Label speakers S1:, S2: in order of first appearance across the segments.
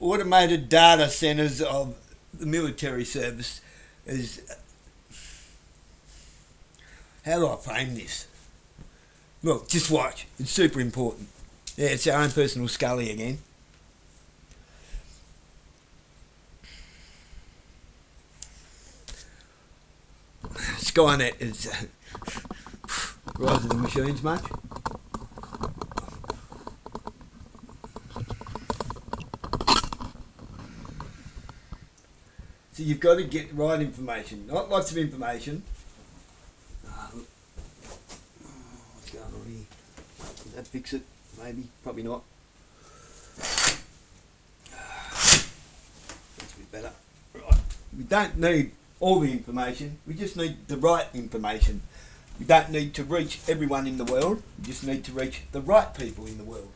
S1: automated data centres of the military service is... How do I frame this? Look, just watch. It's super important. Yeah, it's our own personal Scully again. Skynet is Rise of the Machines much. So you've got to get the right information, not lots of information. What's going on here? Does that fix it? Maybe, probably not. That's a bit better. Right. We don't need all the information, we just need the right information. We don't need to reach everyone in the world, we just need to reach the right people in the world.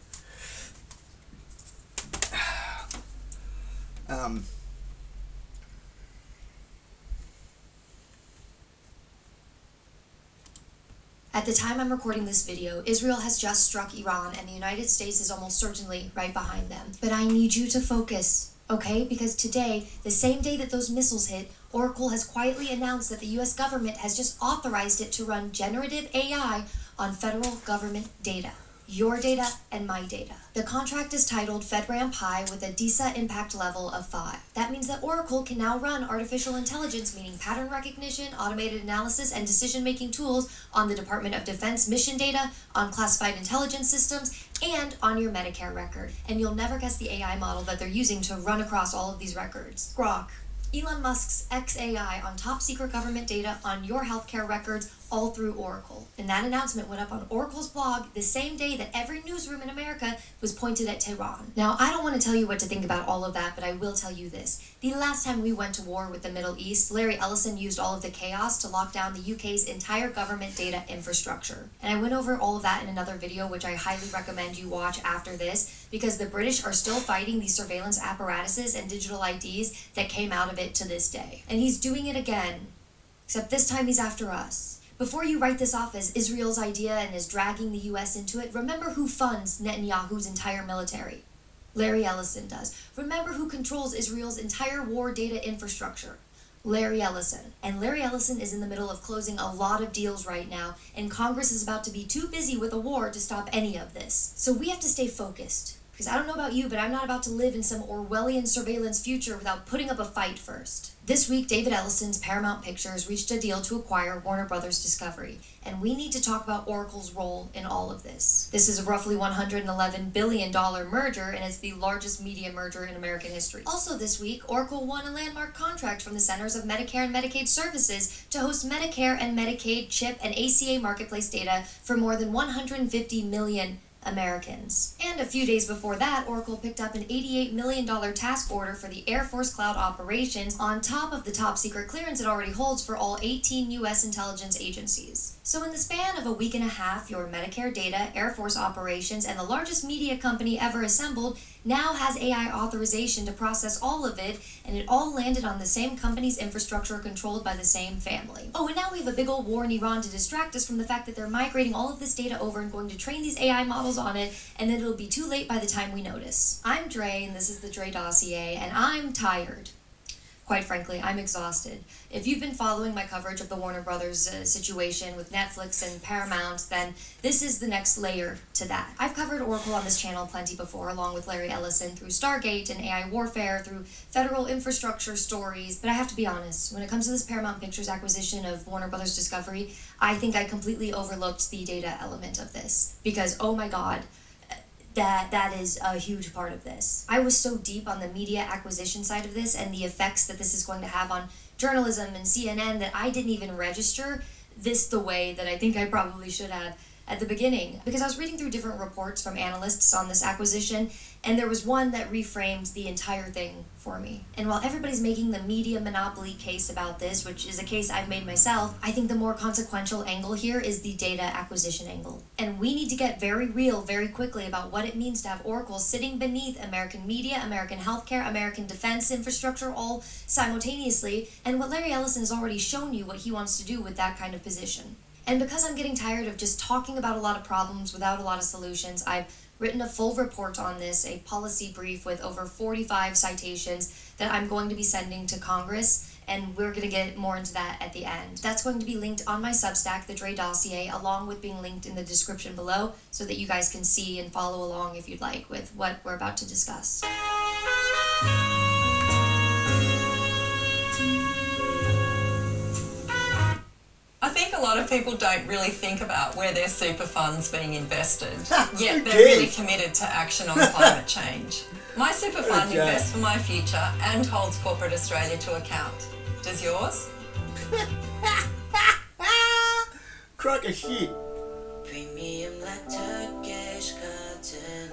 S2: At the time I'm recording this video, Israel has just struck Iran and the United States is almost certainly right behind them. But I need you to focus, okay? Because today, the same day that those missiles hit, Oracle has quietly announced that the US government has just authorized it to run generative AI on federal government data. Your data and my data. The contract is titled FedRAMP High with a DISA impact level of 5. That means that Oracle can now run artificial intelligence, meaning pattern recognition, automated analysis, and decision-making tools on the Department of Defense mission data, on classified intelligence systems, and on your Medicare record. And you'll never guess the AI model that they're using to run across all of these records. Grok. Elon Musk's XAI on top secret government data on your healthcare records all through Oracle. And that announcement went up on Oracle's blog the same day that every newsroom in America was pointed at Tehran. Now, I don't want to tell you what to think about all of that, but I will tell you this. The last time we went to war with the Middle East, Larry Ellison used all of the chaos to lock down the UK's entire government data infrastructure. And I went over all of that in another video, which I highly recommend you watch after this, because the British are still fighting these surveillance apparatuses and digital IDs that came out of it to this day. And he's doing it again, except this time he's after us. Before you write this off as Israel's idea and is dragging the US into it, remember who funds Netanyahu's entire military. Larry Ellison does. Remember who controls Israel's entire war data infrastructure. Larry Ellison. And Larry Ellison is in the middle of closing a lot of deals right now, and Congress is about to be too busy with a war to stop any of this. So we have to stay focused. Because I don't know about you, but I'm not about to live in some Orwellian surveillance future without putting up a fight first. This week, David Ellison's Paramount Pictures reached a deal to acquire Warner Brothers Discovery, and we need to talk about Oracle's role in all of this. This is a roughly $111 billion merger, and it's the largest media merger in American history. Also this week, Oracle won a landmark contract from the Centers of Medicare and Medicaid Services to host Medicare and Medicaid chip and ACA marketplace data for more than 150 million Americans. And a few days before that, Oracle picked up an $88 million task order for the Air Force Cloud operations on top of the top secret clearance it already holds for all 18 U.S. intelligence agencies. So in the span of a week and a half, your Medicare data, Air Force operations, and the largest media company ever assembled now has AI authorization to process all of it, and it all landed on the same company's infrastructure controlled by the same family. Oh, and now we have a big old war in Iran to distract us from the fact that they're migrating all of this data over and going to train these AI models on it, and then it'll be too late by the time we notice. I'm Dre, and this is the Dre Dossier, and I'm tired. Quite frankly, I'm exhausted. If you've been following my coverage of the Warner Brothers situation with Netflix and Paramount, then this is the next layer to that. I've covered Oracle on this channel plenty before, along with Larry Ellison, through Stargate and AI warfare, through federal infrastructure stories, but I have to be honest, when it comes to this Paramount Pictures acquisition of Warner Brothers Discovery, I think I completely overlooked the data element of this, because oh my god, that is a huge part of this. I was so deep on the media acquisition side of this and the effects that this is going to have on journalism and CNN that I didn't even register this the way that I think I probably should have at the beginning. Because I was reading through different reports from analysts on this acquisition, and there was one that reframed the entire thing for me. And while everybody's making the media monopoly case about this, which is a case I've made myself, I think the more consequential angle here is the data acquisition angle. And we need to get very real very quickly about what it means to have Oracle sitting beneath American media, American healthcare, American defense infrastructure all simultaneously, and what Larry Ellison has already shown you what he wants to do with that kind of position. And because I'm getting tired of just talking about a lot of problems without a lot of solutions, I've written a full report on this, a policy brief with over 45 citations that I'm going to be sending to Congress, and we're going to get more into that at the end. That's going to be linked on my Substack, The Dre Dossier, along with being linked in the description below so that you guys can see and follow along if you'd like with what we're about to discuss.
S3: I think a lot of people don't really think about where their super fund's being invested, yet they're
S1: cares?
S3: really committed to action on climate change. My super fund
S1: Okay.
S3: invests for my future and holds corporate Australia to account. Does yours?
S1: Crock of shit.
S4: Premium like Turkish cotton.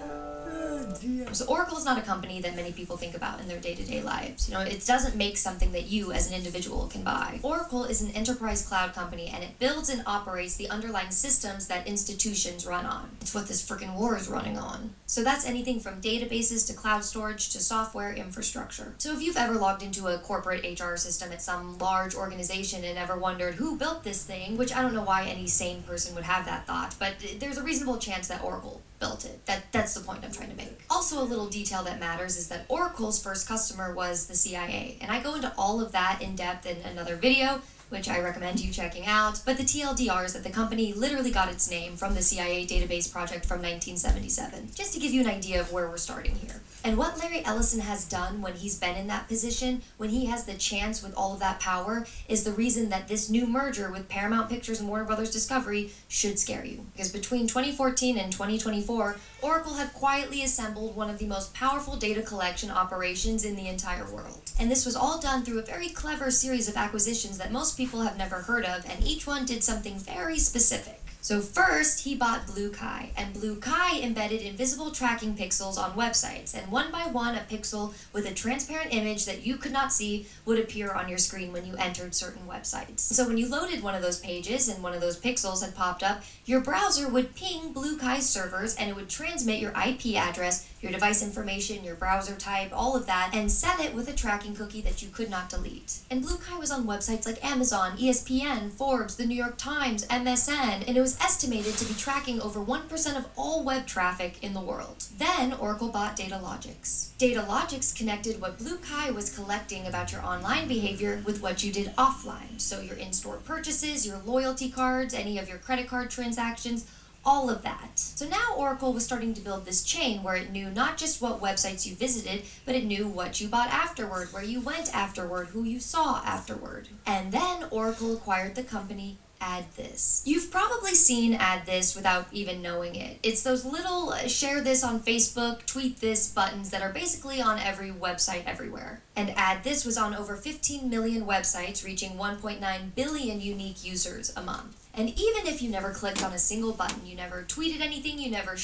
S1: Oh dear.
S2: So Oracle is not a company that many people think about in their day-to-day lives. It doesn't make something that you as an individual can buy. Oracle is an enterprise cloud company, and it builds and operates the underlying systems that institutions run on. It's what this freaking war is running on. So that's anything from databases to cloud storage to software infrastructure. So if you've ever logged into a corporate HR system at some large organization and ever wondered who built this thing, which I don't know why any sane person would have that thought, but there's a reasonable chance that Oracle built it. That's the point I'm trying to make. Also, a little detail that matters is that Oracle's first customer was the CIA, and I go into all of that in depth in another video, which I recommend you checking out, but the TLDR is that the company literally got its name from the CIA database project from 1977, just to give you an idea of where we're starting here. And what Larry Ellison has done when he's been in that position, when he has the chance with all of that power, is the reason that this new merger with Paramount Pictures and Warner Brothers Discovery should scare you. Because between 2014 and 2024, Oracle had quietly assembled one of the most powerful data collection operations in the entire world. And this was all done through a very clever series of acquisitions that most people have never heard of, and each one did something very specific. So first, he bought BlueKai, and BlueKai embedded invisible tracking pixels on websites, and one by one, a pixel with a transparent image that you could not see would appear on your screen when you entered certain websites. So when you loaded one of those pages and one of those pixels had popped up, your browser would ping BlueKai's servers, and it would transmit your IP address, your device information, your browser type, all of that, and set it with a tracking cookie that you could not delete. And BlueKai was on websites like Amazon, ESPN, Forbes, the New York Times, MSN, and it was estimated to be tracking over 1% of all web traffic in the world. Then Oracle bought Datalogix. Datalogix connected what BlueKai was collecting about your online behavior with what you did offline. So your in-store purchases, your loyalty cards, any of your credit card transactions, all of that. So now Oracle was starting to build this chain where it knew not just what websites you visited, but it knew what you bought afterward, where you went afterward, who you saw afterward. And then Oracle acquired the company AddThis. You've probably seen AddThis without even knowing it. It's those little share this on Facebook, tweet this buttons that are basically on every website everywhere. And AddThis was on over 15 million websites, reaching 1.9 billion unique users a month. And even if you never clicked on a single button, you never tweeted anything, you never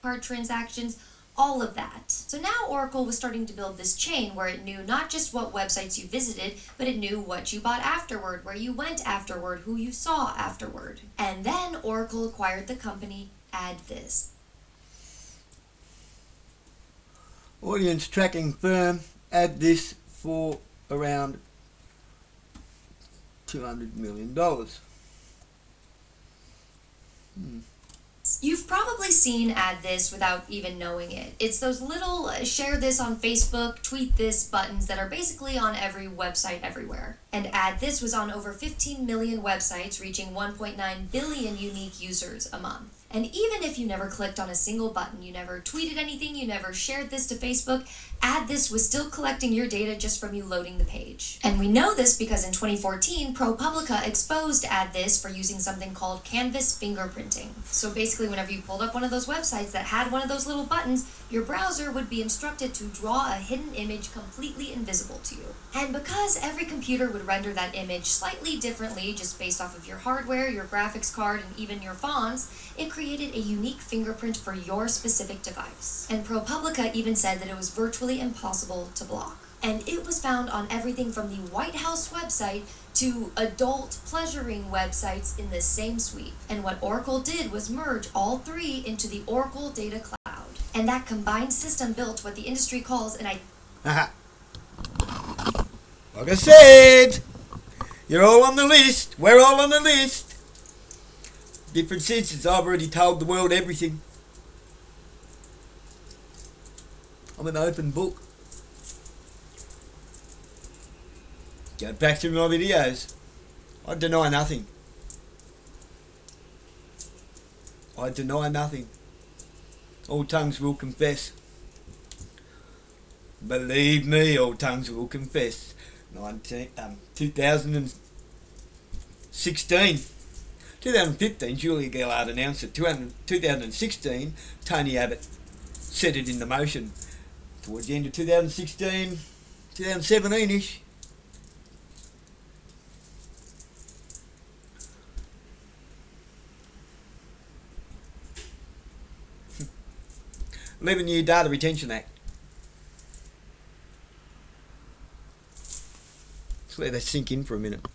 S2: card transactions, all of that. So now Oracle was starting to build this chain where it knew not just what websites you visited, but it knew what you bought afterward, where you went afterward, who you saw afterward. And then Oracle acquired the company AddThis.
S1: Audience tracking firm, AddThis for around $200 million.
S2: You've probably seen AddThis without even knowing it. It's those little share this on Facebook, tweet this buttons that are basically on every website everywhere. And AddThis was on over 15 million websites, reaching 1.9 billion unique users a month. And even if you never clicked on a single button, you never tweeted anything, you never shared this to Facebook, AddThis was still collecting your data just from you loading the page. And we know this because in 2014, ProPublica exposed AddThis for using something called canvas fingerprinting. So basically, whenever you pulled up one of those websites that had one of those little buttons, your browser would be instructed to draw a hidden image completely invisible to you. And because every computer would render that image slightly differently just based off of your hardware, your graphics card, and even your fonts, it created a unique fingerprint for your specific device. And ProPublica even said that it was virtually impossible to block. And it was found on everything from the White House website to adult pleasuring websites in the same sweep. And what Oracle did was merge all three into the Oracle Data Cloud. And that combined system built what the industry calls like
S1: I said, you're all on the list. We're all on the list. Difference is I've already told the world everything. I'm an open book. Go back through my videos. I deny nothing. I deny nothing. All tongues will confess. Believe me, all tongues will confess. 2016. 2015, Julia Gillard announced it. 2016, Tony Abbott set it into motion. Towards the end of 2016, 2017-ish. $11-year Data Retention Act. Let's let that sink in for a minute.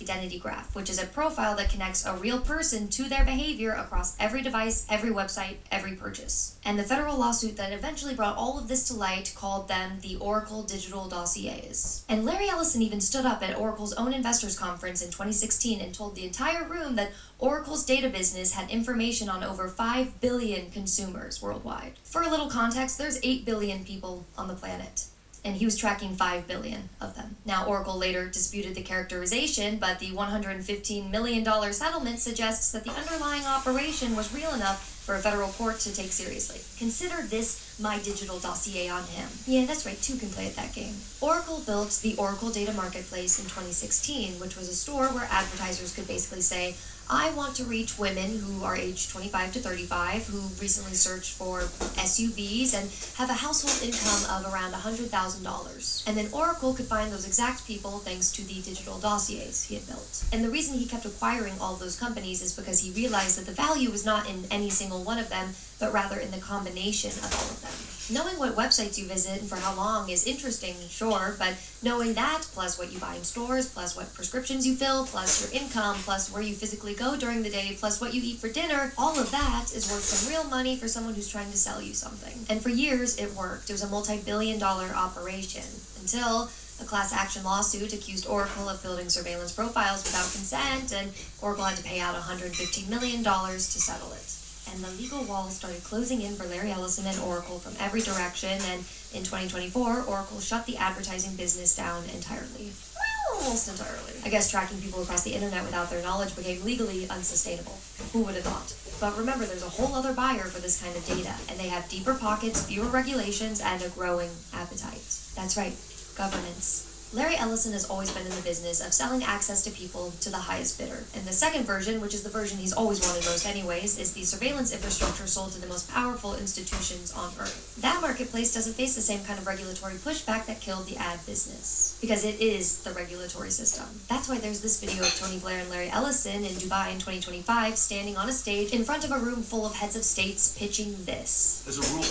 S2: Identity graph, which is a profile that connects a real person to their behavior across every device, every website, every purchase. And the federal lawsuit that eventually brought all of this to light called them the Oracle Digital Dossiers. And Larry Ellison even stood up at Oracle's own investors conference in 2016 and told the entire room that Oracle's data business had information on over 5 billion consumers worldwide. For a little context, there's 8 billion people on the planet, and he was tracking 5 billion of them. Now, Oracle later disputed the characterization, but the $115 million settlement suggests that the underlying operation was real enough for a federal court to take seriously. Consider this my digital dossier on him. Yeah, that's right, two can play at that game. Oracle built the Oracle Data Marketplace in 2016, which was a store where advertisers could basically say, I want to reach women who are aged 25 to 35, who recently searched for SUVs and have a household income of around $100,000. And then Oracle could find those exact people thanks to the digital dossiers he had built. And the reason he kept acquiring all of those companies is because he realized that the value was not in any single one of them, but rather in the combination of all of them. Knowing what websites you visit and for how long is interesting, sure, but knowing that, plus what you buy in stores, plus what prescriptions you fill, plus your income, plus where you physically go during the day, plus what you eat for dinner, all of that is worth some real money for someone who's trying to sell you something. And for years, it worked. It was a multi-billion-dollar operation until a class action lawsuit accused Oracle of building surveillance profiles without consent, and Oracle had to pay out $115 million to settle it. And the legal walls started closing in for Larry Ellison and Oracle from every direction, and in 2024, Oracle shut the advertising business down entirely. Well, almost entirely. I guess tracking people across the internet without their knowledge became legally unsustainable. Who would have thought? But remember, there's a whole other buyer for this kind of data, and they have deeper pockets, fewer regulations, and a growing appetite. That's right, governance. Larry Ellison has always been in the business of selling access to people to the highest bidder. And the second version, which is the version he's always wanted most anyways, is the surveillance infrastructure sold to the most powerful institutions on Earth. That marketplace doesn't face the same kind of regulatory pushback that killed the ad business, because it is the regulatory system. That's why there's this video of Tony Blair and Larry Ellison in Dubai in 2025 standing on a stage in front of a room full of heads of states pitching this.
S5: There's a rule.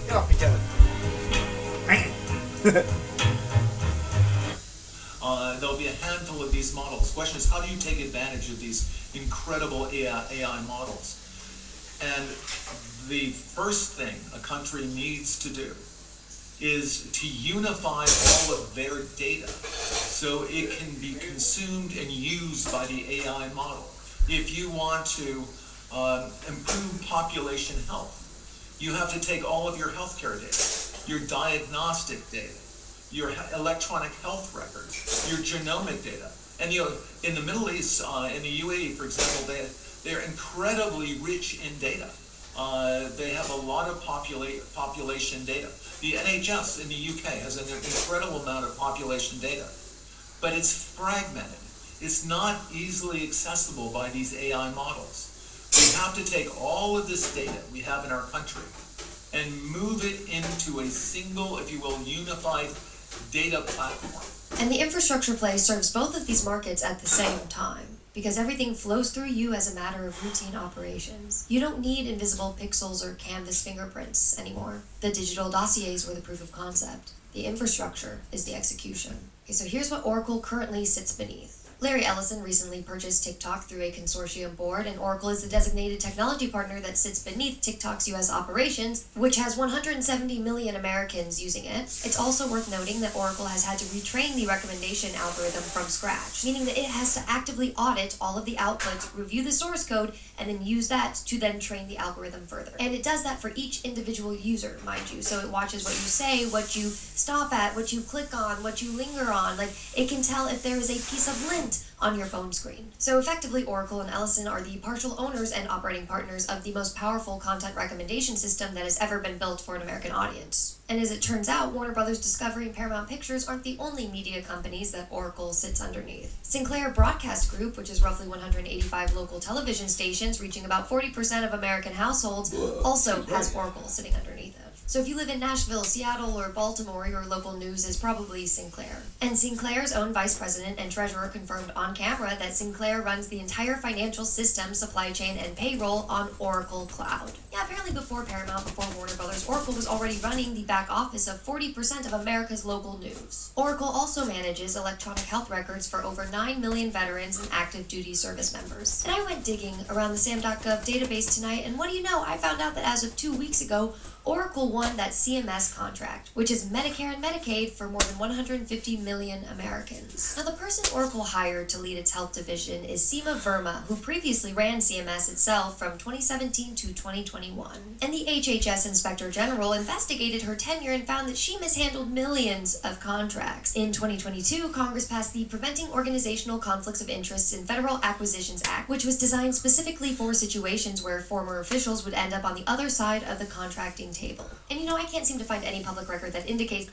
S1: Get off me, Dylan.
S5: There'll be a handful of these models. The question is, how do you take advantage of these incredible AI models? And the first thing a country needs to do is to unify all of their data so it can be consumed and used by the AI model. If you want to improve population health, you have to take all of your healthcare data, your diagnostic data, your electronic health records, your genomic data. And in the Middle East, in the UAE, for example, they're incredibly rich in data. They have a lot of population data. The NHS in the UK has an incredible amount of population data, but it's fragmented. It's not easily accessible by these AI models. We have to take all of this data we have in our country and move it into a single, if you will, unified data platform.
S2: And the infrastructure play serves both of these markets at the same time. because everything flows through you as a matter of routine operations. You don't need invisible pixels or canvas fingerprints anymore. The digital dossiers were the proof of concept. The infrastructure is the execution. Okay, so here's what Oracle currently sits beneath. Larry Ellison recently purchased TikTok through a consortium board, and Oracle is the designated technology partner that sits beneath TikTok's U.S. operations, which has 170 million Americans using it. It's also worth noting that Oracle has had to retrain the recommendation algorithm from scratch, meaning that it has to actively audit all of the outputs, review the source code, and then use that to then train the algorithm further. And it does that for each individual user, mind you. So it watches what you say, what you stop at, what you click on, what you linger on. Like, it can tell if there is a piece of lint on your phone screen. So effectively, Oracle and Ellison are the partial owners and operating partners of the most powerful content recommendation system that has ever been built for an American audience. And as it turns out, Warner Brothers Discovery and Paramount Pictures aren't the only media companies that Oracle sits underneath. Sinclair Broadcast Group, which is roughly 185 local television stations reaching about 40% of American households, also has Oracle sitting underneath it. So if you live in Nashville, Seattle, or Baltimore, your local news is probably Sinclair. And Sinclair's own vice president and treasurer confirmed on camera that Sinclair runs the entire financial system, supply chain, and payroll on Oracle Cloud. Yeah, apparently before Paramount, before Warner Brothers, Oracle was already running the back office of 40% of America's local news. Oracle also manages electronic health records for over 9 million veterans and active duty service members. And I went digging around the SAM.gov database tonight, and what do you know? I found out that as of 2 weeks ago, Oracle won that CMS contract, which is Medicare and Medicaid for more than 150 million Americans. Now, the person Oracle hired to lead its health division is Seema Verma, who previously ran CMS itself from 2017 to 2021. And the HHS Inspector General investigated her tenure and found that she mishandled millions of contracts. In 2022, Congress passed the Preventing Organizational Conflicts of Interests in Federal Acquisitions Act, which was designed specifically for situations where former officials would end up on the other side of the contracting table. And you know, I can't seem to find any public record that indicates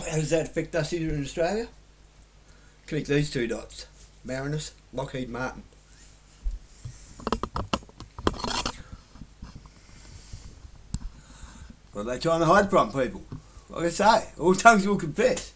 S1: How does that affect us here in Australia? Click these two dots. MARINUS, Lockheed Martin. What are they trying to hide from people? Like I say, all tongues will confess.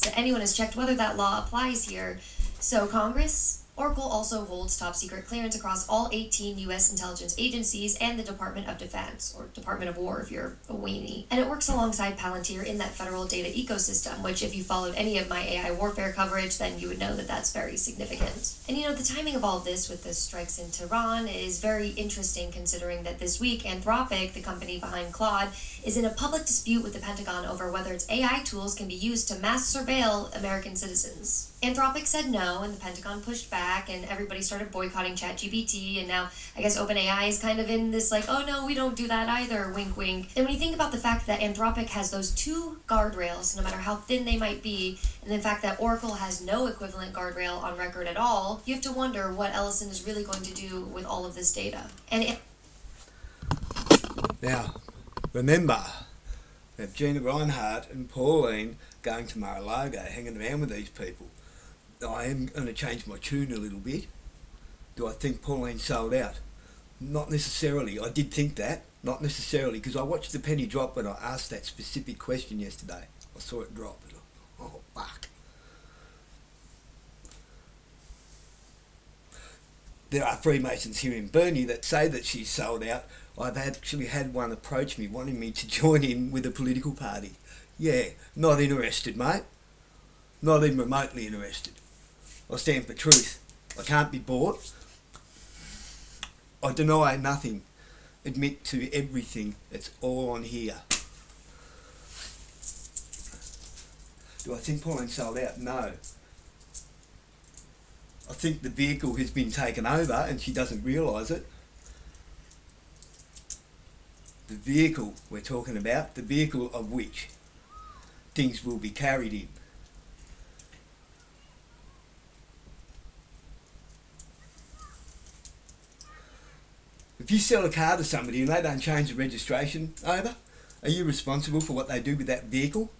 S2: that anyone has checked whether that law applies here. So Congress, Oracle also holds top secret clearance across all 18 U.S. intelligence agencies and the Department of Defense, or Department of War if you're a weenie. And it works alongside Palantir in that federal data ecosystem, which if you followed any of my AI warfare coverage, then you would know that that's very significant. And you know, the timing of all this with the strikes in Tehran is very interesting, considering that this week Anthropic, the company behind Claude, is in a public dispute with the Pentagon over whether its AI tools can be used to mass surveil American citizens. Anthropic said no, and the Pentagon pushed back, and everybody started boycotting ChatGPT, and now I guess OpenAI is kind of in this like, oh no, we don't do that either, wink wink. And when you think about the fact that Anthropic has those two guardrails, no matter how thin they might be, and the fact that Oracle has no equivalent guardrail on record at all, you have to wonder what Ellison is really going to do with all of this data. And
S1: now, remember that Gina Reinhardt and Pauline going to Mar-a-Lago, hanging around with these people. I am going to change my tune a little bit. Do I think Pauline sold out? Not necessarily. I did think that. Not necessarily, because I watched the penny drop when I asked that specific question yesterday. I saw it drop. Oh, fuck. There are Freemasons here in Burnie that say that she's sold out. I've actually had one approach me wanting me to join in with a political party. Yeah, not interested, mate. Not even remotely interested. I stand for truth. I can't be bought. I deny nothing. Admit to everything. It's all on here. Do I think Pauline sold out? No. I think the vehicle has been taken over and she doesn't realise it. The vehicle we're talking about, the vehicle of which things will be carried in. If you sell a car to somebody and they don't change the registration over, are you responsible for what they do with that vehicle?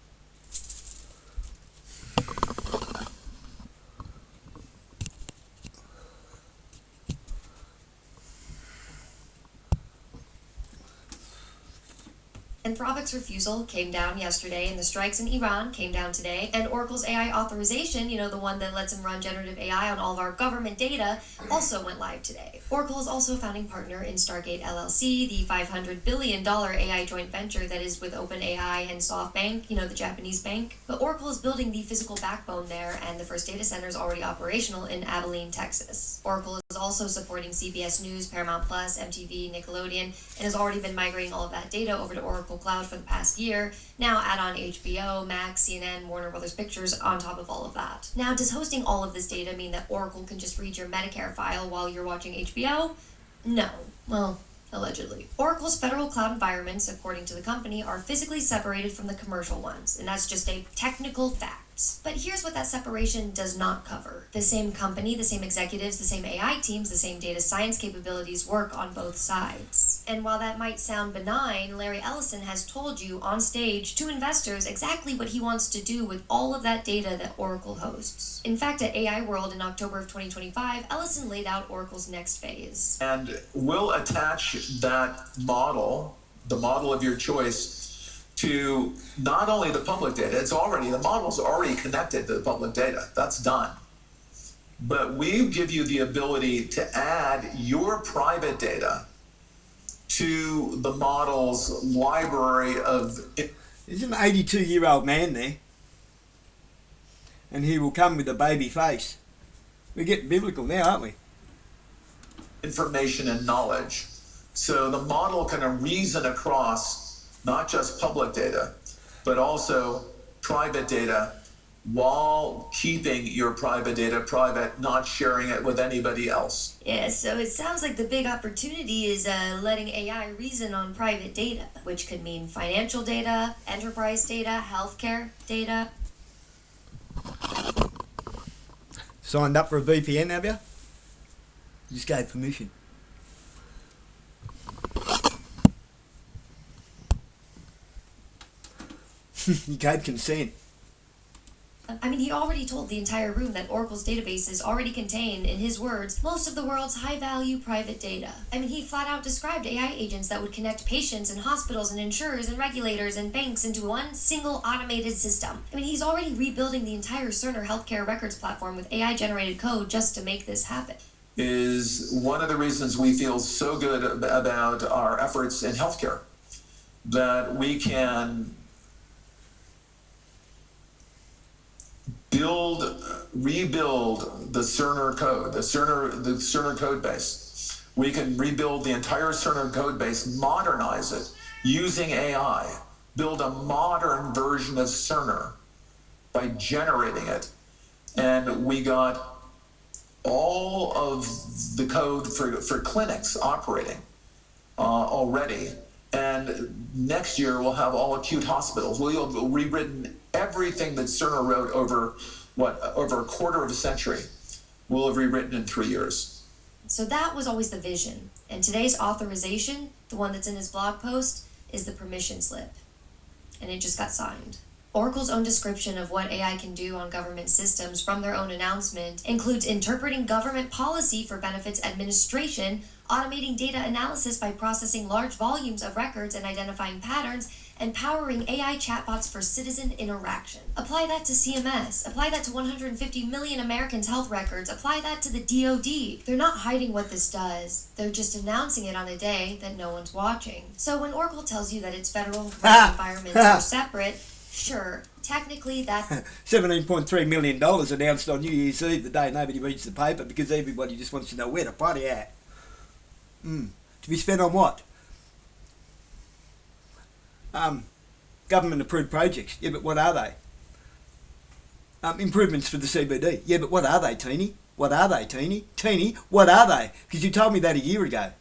S2: Anthropic's refusal came down yesterday, and the strikes in Iran came down today, and Oracle's AI authorization, the one that lets them run generative AI on all of our government data, also went live today. Oracle is also a founding partner in Stargate LLC, the $500 billion AI joint venture that is with OpenAI and SoftBank, the Japanese bank. But Oracle is building the physical backbone there, and the first data center is already operational in Abilene, Texas. Oracle is also supporting CBS News, Paramount Plus, MTV, Nickelodeon, and has already been migrating all of that data over to Oracle Cloud for the past year. Now add on HBO, Max, CNN, Warner Brothers Pictures on top of all of that. Now, does hosting all of this data mean that Oracle can just read your Medicare file while you're watching HBO? No. Well, allegedly. Oracle's federal cloud environments, according to the company, are physically separated from the commercial ones, and that's just a technical fact. But here's what that separation does not cover. The same company, the same executives, the same AI teams, the same data science capabilities work on both sides. And while that might sound benign, Larry Ellison has told you on stage to investors exactly what he wants to do with all of that data that Oracle hosts. In fact, at AI World in October of 2025, Ellison laid out Oracle's next phase.
S6: And we'll attach that model, the model of your choice, to not only the public data, the model's already connected to the public data. That's done. But we give you the ability to add your private data to the model's library of...
S1: There's an 82-year-old man there, and he will come with a baby face. We're getting biblical now, aren't we?
S6: Information and knowledge. So the model can reason across not just public data, but also private data, while keeping your private data private, not sharing it with anybody else.
S2: Yeah, so it sounds like the big opportunity is letting AI reason on private data, which could mean financial data, enterprise data, healthcare data.
S1: Signed up for a VPN, have you? Just gave permission. You gave consent.
S2: He already told the entire room that Oracle's databases already contain, in his words, most of the world's high-value private data. He flat out described AI agents that would connect patients and hospitals and insurers and regulators and banks into one single automated system. He's already rebuilding the entire Cerner healthcare records platform with AI-generated code just to make this happen.
S6: Is one of the reasons we feel so good about our efforts in healthcare, that we can rebuild the Cerner code, the Cerner code base. We can rebuild the entire Cerner code base, modernize it using AI, build a modern version of Cerner by generating it. And we got all of the code for clinics operating already. And next year we'll have all acute hospitals. We'll have rewritten everything that Cerner wrote over a quarter of a century. We'll have rewritten in 3 years.
S2: So that was always the vision. And today's authorization, the one that's in his blog post, is the permission slip. And it just got signed. Oracle's own description of what AI can do on government systems from their own announcement includes interpreting government policy for benefits administration, automating data analysis by processing large volumes of records and identifying patterns, and powering AI chatbots for citizen interaction. Apply that to CMS. Apply that to 150 million Americans' health records. Apply that to the DoD. They're not hiding what this does. They're just announcing it on a day that no one's watching. So when Oracle tells you that its federal and commercial environments are separate, sure, technically that...
S1: $17.3 million announced on New Year's Eve, the day nobody reads the paper because everybody just wants to know where the party at. To be spent on what? Government approved projects. Yeah, but what are they? Improvements for the CBD. Yeah, but what are they, Teeny? What are they, Teeny? Teeny, what are they? Because you told me that a year ago.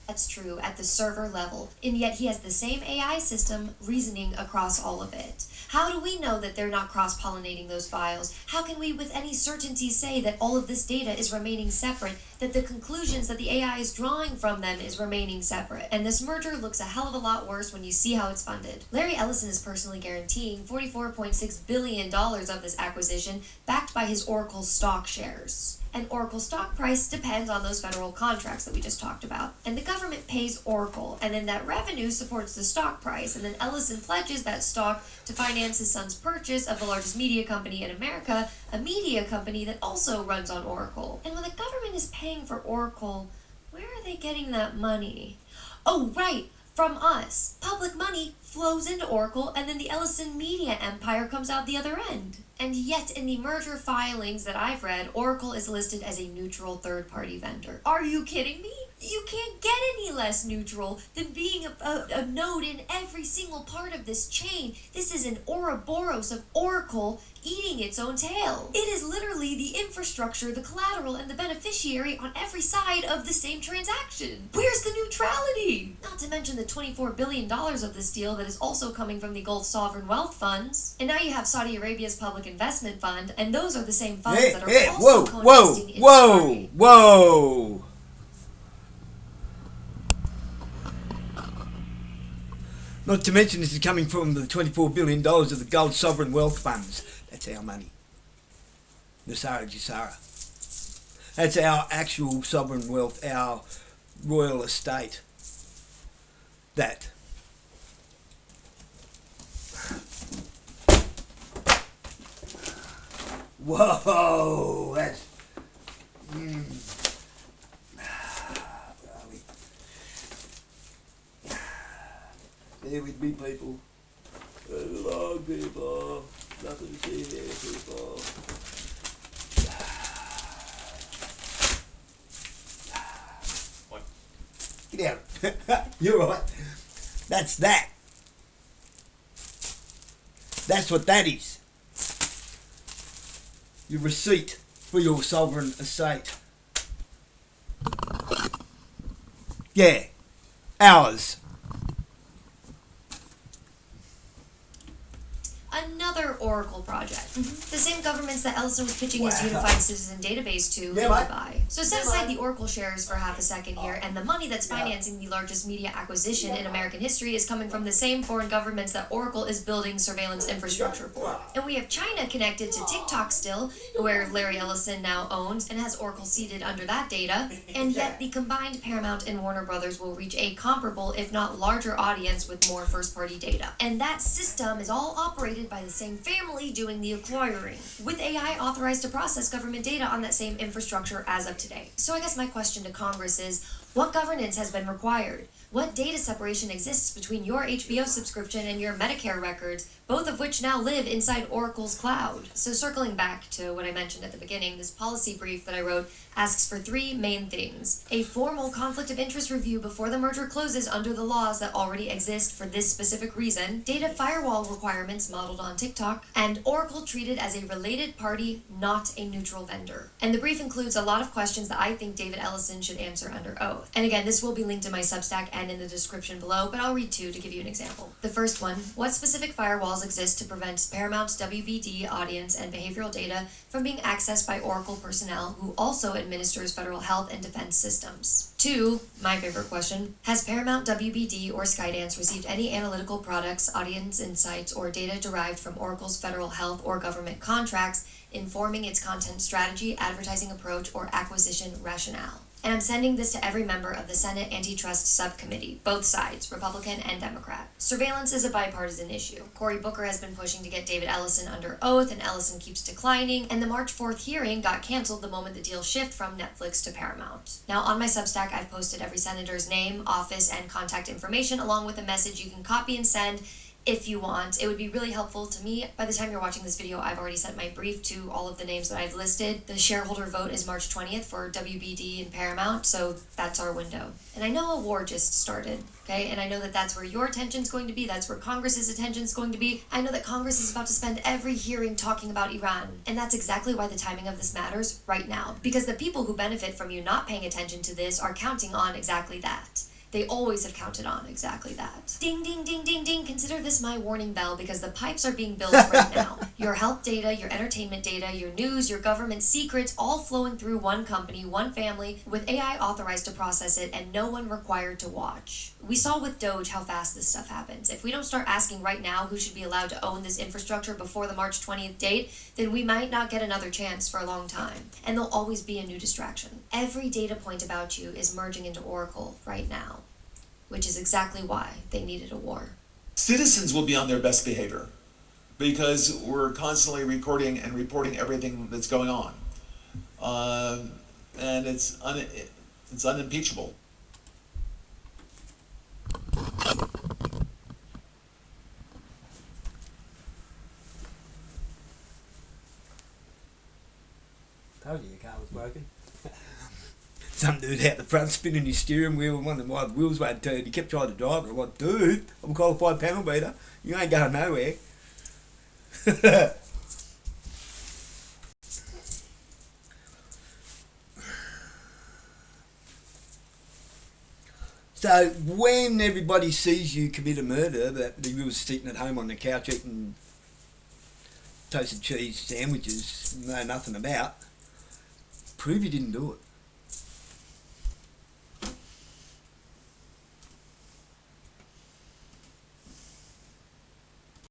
S2: That's true at the server level, and yet he has the same AI system reasoning across all of it. How do we know that they're not cross-pollinating those files? How can we with any certainty say that all of this data is remaining separate, that the conclusions that the AI is drawing from them is remaining separate? And this merger looks a hell of a lot worse when you see how it's funded. Larry Ellison is personally guaranteeing $44.6 billion of this acquisition, backed by his Oracle stock shares. And Oracle stock price depends on those federal contracts that we just talked about. And the government pays Oracle, and then that revenue supports the stock price, and then Ellison pledges that stock to finance his son's purchase of the largest media company in America, a media company that also runs on Oracle. And when the government is paying for Oracle, where are they getting that money? Oh, right! From us. Public money flows into Oracle, and then the Ellison media empire comes out the other end. And yet, in the merger filings that I've read, Oracle is listed as a neutral third-party vendor. Are you kidding me? You can't get any less neutral than being a node in every single part of this chain. This is an Ouroboros of Oracle eating its own tail. It is literally the infrastructure, the collateral, and the beneficiary on every side of the same transaction. Where's the neutrality? Not to mention the $24 billion of this deal that is also coming from the Gulf sovereign wealth funds. And now you have Saudi Arabia's public investment fund, and those are the same funds that are also co-investing in Saudi.
S1: Whoa! Not to mention this is coming from the $24 billion of the Gulf sovereign wealth funds. That's our money. Nasara Jisara. That's our actual sovereign wealth, our royal estate. That. Whoa! That's... Bear with me, people. Hello, people. Nothing to see here, people. What? Get out. You're right. That's that. That's what that is. Your receipt for your sovereign estate. Yeah. Ours.
S2: Another Oracle project. The same governments that Ellison was pitching his unified citizen database to buy. So set aside the Oracle shares for half a second here, and the money that's financing the largest media acquisition in American history is coming from the same foreign governments that Oracle is building surveillance infrastructure for. And we have China connected to TikTok still, where Larry Ellison now owns and has Oracle seated under that data, and yet the combined Paramount and Warner Brothers will reach a comparable, if not larger audience with more first-party data. And that system is all operated by the same family doing the acquiring, with AI authorized to process government data on that same infrastructure as of today. So I guess my question to Congress is, what governance has been required? What data separation exists between your HBO subscription and your Medicare records, both of which now live inside Oracle's cloud? So circling back to what I mentioned at the beginning, this policy brief that I wrote asks for three main things. A formal conflict of interest review before the merger closes under the laws that already exist for this specific reason, data firewall requirements modeled on TikTok, and Oracle treated as a related party, not a neutral vendor. And the brief includes a lot of questions that I think David Ellison should answer under oath. And again, this will be linked in my Substack and in the description below, but I'll read two to give you an example. The first one, what specific firewalls exist to prevent Paramount's WBD audience and behavioral data from being accessed by Oracle personnel who also administers federal health and defense systems? Two, my favorite question, has Paramount WBD or Skydance received any analytical products, audience insights, or data derived from Oracle's federal health or government contracts informing its content strategy, advertising approach, or acquisition rationale? And I'm sending this to every member of the Senate Antitrust Subcommittee, both sides, Republican and Democrat. Surveillance is a bipartisan issue. Cory Booker has been pushing to get David Ellison under oath, and Ellison keeps declining, and the March 4th hearing got canceled the moment the deal shifted from Netflix to Paramount. Now, on my Substack, I've posted every senator's name, office, and contact information, along with a message you can copy and send if you want. It would be really helpful to me. By the time you're watching this video, I've already sent my brief to all of the names that I've listed. The shareholder vote is March 20th for WBD and Paramount, so that's our window. And I know a war just started, okay? And I know that that's where your attention's going to be. That's where Congress's attention's going to be. I know that Congress is about to spend every hearing talking about Iran. And that's exactly why the timing of this matters right now. Because the people who benefit from you not paying attention to this are counting on exactly that. They always have counted on exactly that. Ding, ding, ding, ding, ding. Consider this my warning bell because the pipes are being built right now. Your health data, your entertainment data, your news, your government secrets, all flowing through one company, one family, with AI authorized to process it and no one required to watch. We saw with Doge how fast this stuff happens. If we don't start asking right now who should be allowed to own this infrastructure before the March 20th date, then we might not get another chance for a long time. And there'll always be a new distraction. Every data point about you is merging into Oracle right now, which is exactly why they needed a war.
S6: Citizens will be on their best behavior because we're constantly recording and reporting everything that's going on. And it's unimpeachable.
S1: Told you your car was broken. Some dude out the front spinning his steering wheel and wondering why the wheels weren't turned. He kept trying to drive it. I'm like, dude, I'm a qualified panel beater. You ain't going nowhere. So when everybody sees you commit a murder that you were sitting at home on the couch eating toasted cheese sandwiches, know nothing about, prove you didn't do it.